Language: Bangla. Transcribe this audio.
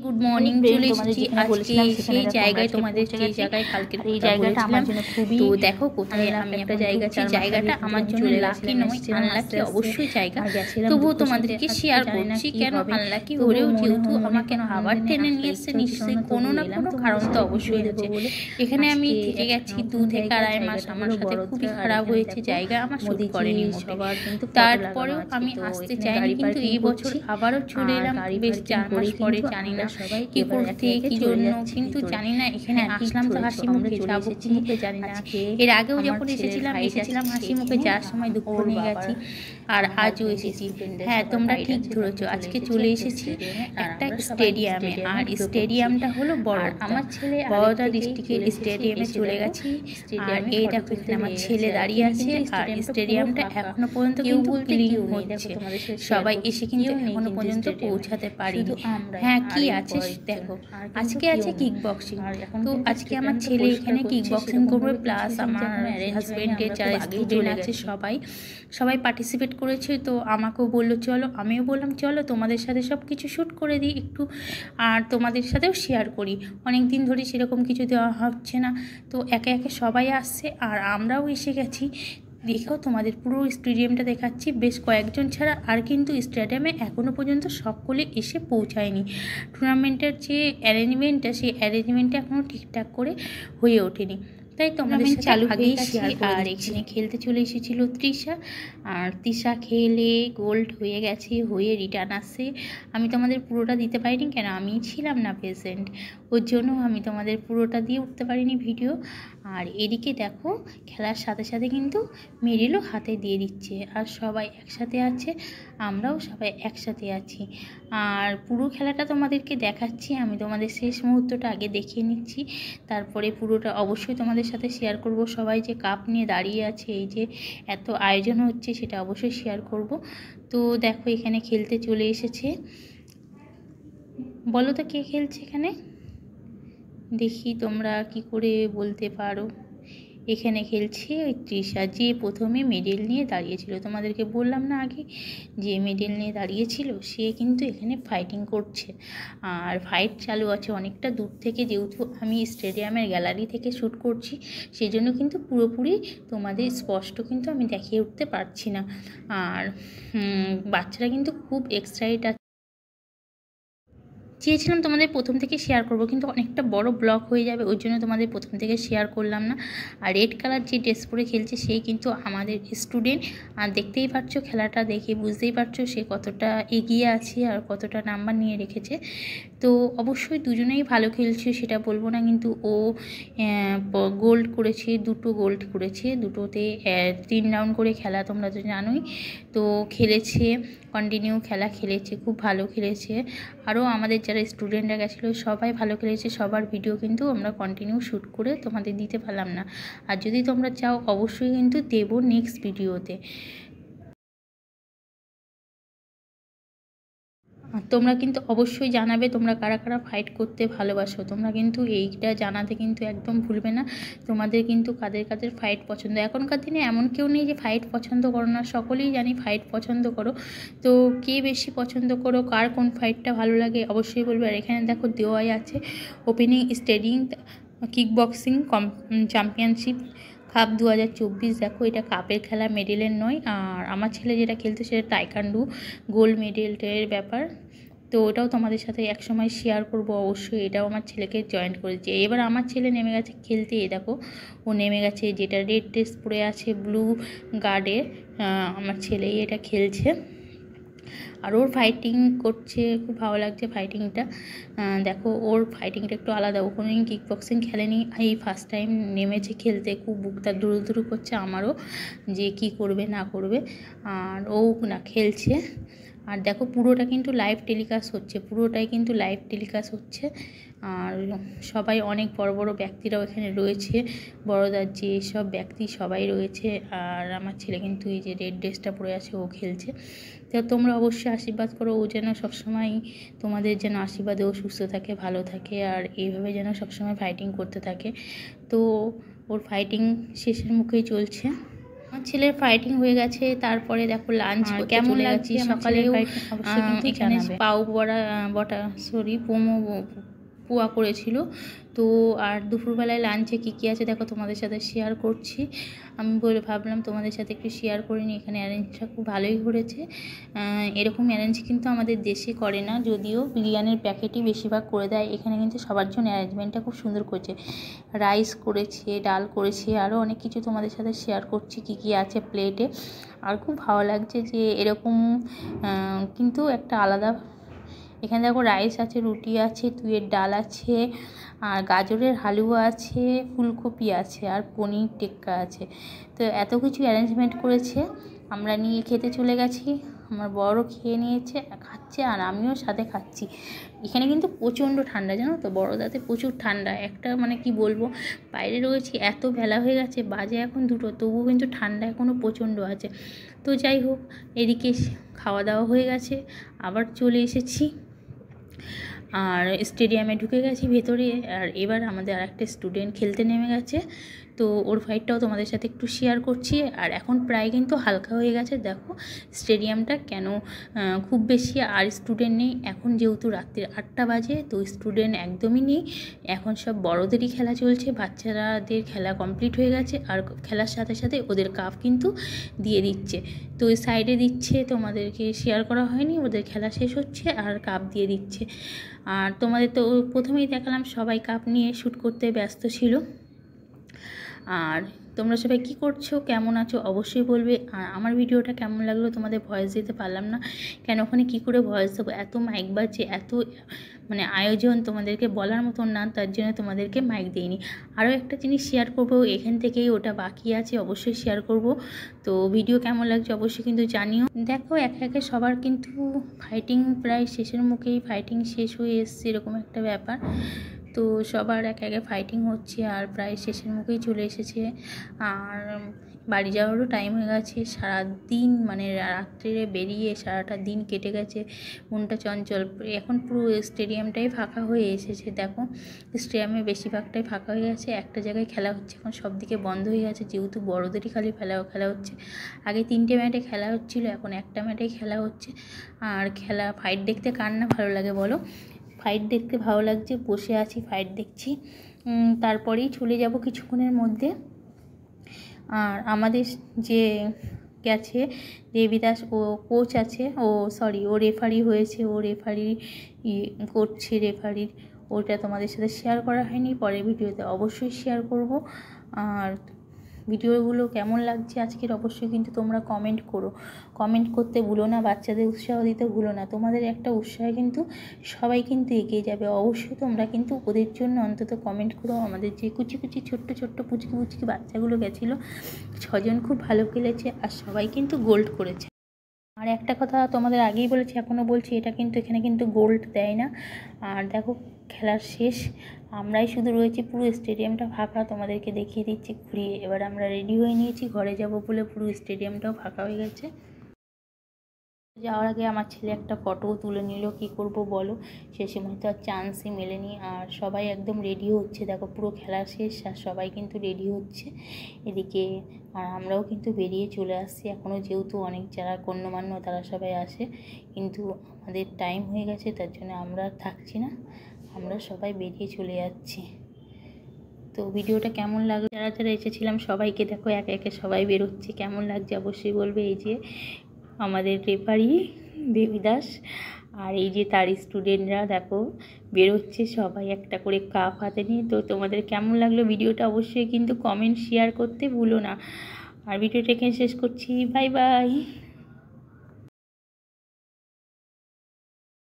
Good morning. চলে এসেছি আজকে সেই জায়গায়, তোমাদের সেই জায়গায় কালকের এই জায়গাটা আমার জন্য খুবই, তো দেখো কোথায় আমি একটা জায়গা, সেই জায়গাটা আমার জন্য লাকি নয়, আনলাকি অবশ্যই জায়গা, তবুও তোমাদেরকে শেয়ার করছি। কেন আনলাকি হলেও যেহেতু আমাকে আবার টেনে নিয়ে এসছে, নিশ্চয়ই কোনো না কোনো কারণ তো অবশ্যই আছে। এখানে আমি থেকে গেছি 2 থেকে আড়াই মাস, আমার সাথে খুবই খারাপ হয়েছে, জায়গা আমার শুট করেনি মোটে। তারপরেও আমি আসতে চাইনি, কিন্তু এই বছর আবারও চলে এলাম বেশ 4 মাস পরে। জানি না কি করতে কি জন্য, কিন্তু জানি না এখানে আসলাম তো হাসি মুখে যাবো কি জানি না। এর আগেও যখন এসেছিলাম হাসি মুখে, যাওয়ার সময় দুঃখ নিয়ে গেছি, আর আজও এসেছি। হ্যাঁ, তোমরা ঠিক ধরেছো, আজকে চলে এসেছি একটা স্টেডিয়ামে, আর স্টেডিয়ামটা হলো বড়, আমার ছেলে বড়দা ডিস্ট্রিক্টের স্টেডিয়ামে চলে গেছি। আর এই দেখো এখানে আমার ছেলে দাঁড়িয়ে আছে, আর স্টেডিয়ামটা এখনো পর্যন্ত কিন্তু ক্লিন হচ্ছে, সবাই এসে কিন্তু এখনো পর্যন্ত পৌঁছাতে পারিনি। হ্যাঁ, কি আছে দেখো, আজকে আছে কিক বক্সিং। তো আজকে আমার ছেলে এখানে কিক বক্সিং করবে, প্লাস আমার হাজবেন্ডের যারা স্টুডেন্ট আছে সবাই পার্টিসিপেট করেছে। তো আমাকেও বললো চলো, আমিও বললাম চলো তোমাদের সাথে সব কিছু শ্যুট করে দিই একটু, আর তোমাদের সাথেও শেয়ার করি। অনেক দিন ধরে সেরকম কিছু দেওয়া হচ্ছে না, তো একে একে সবাই আসছে আর আমরাও এসে গেছি। দেখো তোমাদের পুরো স্টেডিয়ামটা দেখাচ্ছি, বেশ কয়েকজন ছাড়া আর কিন্তু স্টেডিয়ামে এখনও পর্যন্ত সকলে এসে পৌঁছায়নি। টুর্নামেন্টের যে অ্যারেঞ্জমেন্টটা, সেই অ্যারেঞ্জমেন্টটা এখনও ঠিকঠাক করে হয়ে ওঠেনি, তাই তোমাদের সাথে চালু আগেই শেয়ার। আর এখানে খেলতে চলে এসেছিল তৃষা, আর তৃষা খেলে গোল্ড হয়ে গেছে, হয়ে রিটার্ন আসছে। আমি তোমাদের পুরোটা দিতে পারিনি, কেন আমি ছিলাম না প্রেজেন্ট, ওর জন্য আমি তোমাদের পুরোটা দিয়ে উঠতে পারিনি ভিডিও। আর এদিকে দেখো খেলার সাথে সাথে কিন্তু মেডেলও হাতে দিয়ে দিচ্ছে, আর সবাই একসাথে আছে, আমরাও সবাই একসাথে আছি। আর পুরো খেলাটা তোমাদেরকে দেখাচ্ছি, আমি তোমাদের শেষ মুহূর্তটা আগে দেখিয়ে নিচ্ছি, তারপরে পুরোটা অবশ্যই তোমাদের সাথে শেয়ার করব। সবাই যে কাপ নিয়ে দাঁড়িয়ে আছে, এই যে এত আয়োজন হচ্ছে, সেটা অবশ্যই শেয়ার করব। তো দেখো এখানে খেলতে চলে এসেছে, বলো তো কে খেলছে এখানে, দেখি তোমরা কি করে বলতে পারো। এখানে খেলছে ওই তৃষা, যে প্রথমে মেডেল নিয়ে দাঁড়িয়েছিল, তোমাদেরকে বললাম না আগে যে মেডেল নিয়ে দাঁড়িয়েছিল, সে কিন্তু এখানে ফাইটিং করছে। আর ফাইট চালু আছে অনেকটা দূর থেকে, যেহেতু আমি স্টেডিয়ামের গ্যালারি থেকে শ্যুট করছি, সেই জন্য কিন্তু পুরোপুরি তোমাদের স্পষ্ট কিন্তু আমি দেখিয়ে উঠতে পারছি না। আর বাচ্চারা কিন্তু খুব এক্সাইটেড আছে, চেয়েছিলাম তোমাদের প্রথম থেকে শেয়ার করব, কিন্তু অনেকটা বড় ব্লগ হয়ে যাবে, ওই জন্য তোমাদের প্রথম থেকে শেয়ার করলাম না। আর রেড কালার যে ড্রেস পরে খেলছে, সেই কিন্তু আমাদের স্টুডেন্ট, আর দেখতেই পাচ্ছ খেলাটা দেখে বুঝতেই পারছো সে কতটা এগিয়ে আছে আর কতটা নাম্বার নিয়ে রেখেছে। তো অবশ্যই দুজনেই ভালো খেলছে, সেটা বলবো না, কিন্তু ও গোল্ড করেছে, 2টো গোল্ড করেছে, দুটোতে 3 রাউন্ড করে খেলা, তোমরা তো জানোই। তো খেলেছে, কন্টিনিউ খেলা খেলেছে, খুব ভালো খেলেছে। আরও আমাদের যারা স্টুডেন্টরা গেছিলো সবাই ভালো খেলেছে, সবার ভিডিও কিন্তু আমরা কন্টিনিউ শ্যুট করে তোমাদের দিতে পারলাম না, আর যদি তোমরা চাও অবশ্যই কিন্তু দেবো নেক্সট ভিডিওতে। তোমরা কিন্তু অবশ্যই জানাবে তোমরা কারা কারা ফাইট করতে ভালোবাসো, তোমরা কিন্তু এইটা জানাতে কিন্তু একদম ভুলবে না, তোমাদের কিন্তু কাদের কাদের ফাইট পছন্দ। এখনকার দিনে এমন কেউ নেই যে ফাইট পছন্দ করো না, সকলেই জানি ফাইট পছন্দ করো। তো কে বেশি পছন্দ করো, কার কোন ফাইটটা ভালো লাগে অবশ্যই বলবে। আর এখানে দেখো দেওয়াই আছে opening stadium kick boxing championship cup 2024। দেখো এটা কাপের খেলা, মেডেলের নয়। আর আমার ছেলে যেটা খেলতে সেটা টাইকান্ডু, গোল্ড মেডেলের ব্যাপার। তো ওটাও তোমাদের সাথে একসময় শেয়ার করব অবশ্যই, এটাও আমার ছেলেকে জয়েন করেছে। এবার আমার ছেলে নেমে গেছে খেলতে, এই দেখো ও নেমে গেছে, যেটা রেড ড্রেস পরে আছে ব্লু গার্ডে, আমার ছেলেই এটা খেলছে। আর ওর ফাইটিং করছে, খুব ভালো লাগছে ফাইটিংটা। দেখো ওর ফাইটিংটা একটু আলাদা, ও কোনোদিন কিক বক্সিং খেলেনি, এই ফার্স্ট টাইম নেমেছে খেলতে, খুব বুকটা দুরু দুরু করছে আমারও, যে কি করবে না করবে। আর ও না খেলছে। আর দেখো পুরোটা কিন্তু লাইভ টেলিকাস্ট হচ্ছে, পুরোটাই কিন্তু লাইভ টেলিকাস্ট হচ্ছে। আর সবাই অনেক বড় বড় ব্যক্তিরাও এখানে রয়েছে, বড়দার যে সব ব্যক্তি সবাই রয়েছে। আর আমার ছেলে কিন্তু এই যে রেড ড্রেসটা পরে আছে, ও খেলছে। তো তোমরা অবশ্যই আশীর্বাদ করো, ও যেন সবসময় তোমাদের যেন আশীর্বাদে ও সুস্থ থাকে, ভালো থাকে, আর এইভাবে যেন সবসময় ফাইটিং করতে থাকে। তো ওর ফাইটিং শেষের মুখেই চলছে। আমার ছেলের ফাইটিং হয়ে গেছে। তারপরে দেখো লাঞ্চ কেমন লাগছে। সকালেও এখানে পাও পোয়া করেছিল। তো আর দুপুরবেলায় লাঞ্চে কী আছে দেখো তোমাদের সাথে শেয়ার করছি। আমি ভাবলাম তোমাদের সাথে একটু শেয়ার করে নিই। এখানে অ্যারেঞ্জটা খুব ভালোই করেছে। এরকম অ্যারেঞ্জ কিন্তু আমাদের দেশে করে না, যদিও বিরিয়ানির প্যাকেটই বেশিরভাগ করে দেয়। এখানে কিন্তু সবার জন্য অ্যারেঞ্জমেন্টটা খুব সুন্দর করেছে। রাইস করেছে, ডাল করেছে, আরও অনেক কিছু তোমাদের সাথে শেয়ার করছি কী আছে প্লেটে। আর খুব ভালো লাগছে যে এরকম কিন্তু একটা আলাদা। এখানে দেখো রাইস আছে, রুটি আছে, তুইয়ের ডাল আছে, আর গাজরের হালুয়া আছে, ফুলকপি আছে, আর পনির টিক্কা আছে। তো এত কিছু অ্যারেঞ্জমেন্ট করেছে। আমরা নিয়ে খেতে চলে গেছি। আমার বড় খেয়ে নিয়েছে, খাচ্ছে, আর আমিও সাথে খাচ্ছি। এখানে কিন্তু প্রচণ্ড ঠান্ডা, জানো তো, বড়দাতে প্রচুর ঠান্ডা। একটা মানে কি বলবো, বাইরে রয়েছি, এত বেলা হয়ে গেছে, বাজে এখন 2টো, তবুও কিন্তু ঠান্ডা এখনও প্রচণ্ড আছে। তো যাই হোক, এদিকে খাওয়া দাওয়া হয়ে গেছে, আবার চলে এসেছি আর স্টেডিয়ামে ঢুকে গেছি ভেতরে। আর এবার আমাদের আরেকটা স্টুডেন্ট খেলতে নেমে গেছে, তো ওর ফাইটটাও তোমাদের সাথে একটু শেয়ার করছি। আর এখন প্রায় কিন্তু হালকা হয়ে গেছে, দেখো স্টেডিয়ামটা কেন খুব বেশি আর স্টুডেন্ট নেই। এখন যেহেতু রাত্রির 8টা বাজে, তো স্টুডেন্ট একদমই নেই। এখন সব বড়দেরই খেলা চলছে, বাচ্চারাদের খেলা কমপ্লিট হয়ে গেছে। আর খেলার সাথে সাথে ওদের কাপ কিন্তু দিয়ে দিচ্ছে। তো ওই সাইডে দিচ্ছে, তোমাদেরকে শেয়ার করা হয়নি। ওদের খেলা শেষ হচ্ছে আর কাপ দিয়ে দিচ্ছে। আর তোমাদের তো প্রথমেই দেখালাম সবাই কাপ নিয়ে শ্যুট করতে ব্যস্ত ছিল। আর তোমরা সবাই কী করছো, কেমন আছো অবশ্যই বলবে। আর আমার ভিডিওটা কেমন লাগলো, তোমাদের ভয়েস দিতে পারলাম না কেন, ওখানে কী করে ভয়েস দেবো, এত মাইক বাজছে, এত মানে আয়োজন তোমাদেরকে বলার মতন না, তার জন্য তোমাদেরকে মাইক দিইনি। আরও একটা জিনিস শেয়ার করব এখান থেকেই, ওটা বাকি আছে, অবশ্যই শেয়ার করব। তো ভিডিও কেমন লাগছে অবশ্যই কিন্তু জানিও। দেখো একে একে সবার কিন্তু ফাইটিং প্রায় শেষের মুখেই, ফাইটিং শেষ হয়ে এসছে, এরকম একটা ব্যাপার। তো সবার একে একে ফাইটিং হচ্ছে আর প্রায় শেষের মুখেই চলে এসেছে। আর বাড়ি যাওয়ারও টাইম হয়ে গেছে। সারাদিন মানে রাত্রে বেরিয়ে সারাটা দিন কেটে গেছে, মনটা চঞ্চল। এখন পুরো স্টেডিয়ামটাই ফাঁকা হয়ে এসেছে। দেখো স্টেডিয়ামে বেশিরভাগটাই ফাঁকা হয়ে গেছে, একটা জায়গায় খেলা হচ্ছে, এখন সব দিকে বন্ধ হয়ে গেছে, যেহেতু বড়দেরই খালি খেলা হচ্ছে। আগে 3টে ম্যাটে খেলা হচ্ছিলো, এখন একটা ম্যাটেই খেলা হচ্ছে। আর ফাইট দেখতে কার না ভালো লাগে বলো, ফাইট দেখতে ভালো লাগছে, বসে আছি ফাইট দেখছি। তারপরেই চলে যাব কিছুক্ষণের মধ্যে। আর আমাদের যে গেছে দেবীদাস, ও কোচ আছে, ও রেফারি হয়েছে, ও রেফারি করছে, রেফারির ওটা তোমাদের সাথে শেয়ার করা হয়নি, পরের ভিডিওতে অবশ্যই শেয়ার করব। আর ভিডিওগুলো কেমন লাগছে আজকের অবশ্যই কিন্তু তোমরা কমেন্ট করো, কমেন্ট করতে ভুলো না, বাচ্চাদের উৎসাহ দিতে ভুলো না। তোমাদের একটা উৎসাহে কিন্তু সবাই কিন্তু এগিয়ে যাবে। অবশ্যই তোমরা কিন্তু ওদের জন্য অন্তত কমেন্ট করো। আমাদের যে কুচি কুচি ছোট্ট ছোট্ট পুচকি বাচ্চাগুলো গেছিলো, 6জন খুব ভালো খেলেছে আর সবাই কিন্তু গোল্ড করেছে। আর একটা কথা তোমাদের আগেই বলেছি, এখনও বলছি, এটা কিন্তু এখানে কিন্তু গোল্ড দেয় না। আর দেখো খেলার শেষ, আমরাই শুধু রয়েছি, পুরো স্টেডিয়ামটা ফাঁকা। তোমাদেরকে দেখিয়ে দিচ্ছি ঘুরিয়ে। এবার আমরা রেডি হয়ে নিয়েছি ঘরে যাব বলে, পুরো স্টেডিয়ামটাও ফাঁকা হয়ে গেছে। যাওয়ার আগে আমার ছেলে একটা ফটোও তুলে নিল, কী করব বলো, সে সময় তো আর চান্সই মেলেনি। আর সবাই একদম রেডি হচ্ছে, দেখো পুরো খেলা শেষ আর সবাই কিন্তু রেডি হচ্ছে এদিকে। আর আমরাও কিন্তু বেরিয়ে চলে আসছি এখনও, যেহেতু অনেক যারা গণ্যমান্য তারা সবাই আসে, কিন্তু আমাদের টাইম হয়ে গেছে, তার জন্য আমরা থাকছি না, আমরা সবাই বেরিয়ে চলে যাচ্ছি। তো ভিডিওটা কেমন লাগলো, যারা যারা এসেছিলাম সবাইকে দেখো একে একে সবাই বেরোচ্ছে, কেমন লাগছে অবশ্যই বলবে। এই যে আমাদের রেফারি দেবীদাস, আর এই যে তার স্টুডেন্টরা দেখো বেরোচ্ছে, সবাই একটা করে কাপ হাতে নিয়ে। তো তোমাদের কেমন লাগলো ভিডিওটা অবশ্যই কিন্তু কমেন্ট শেয়ার করতে ভুলো না। আর ভিডিওটা এখানে শেষ করছি, বাই বাই।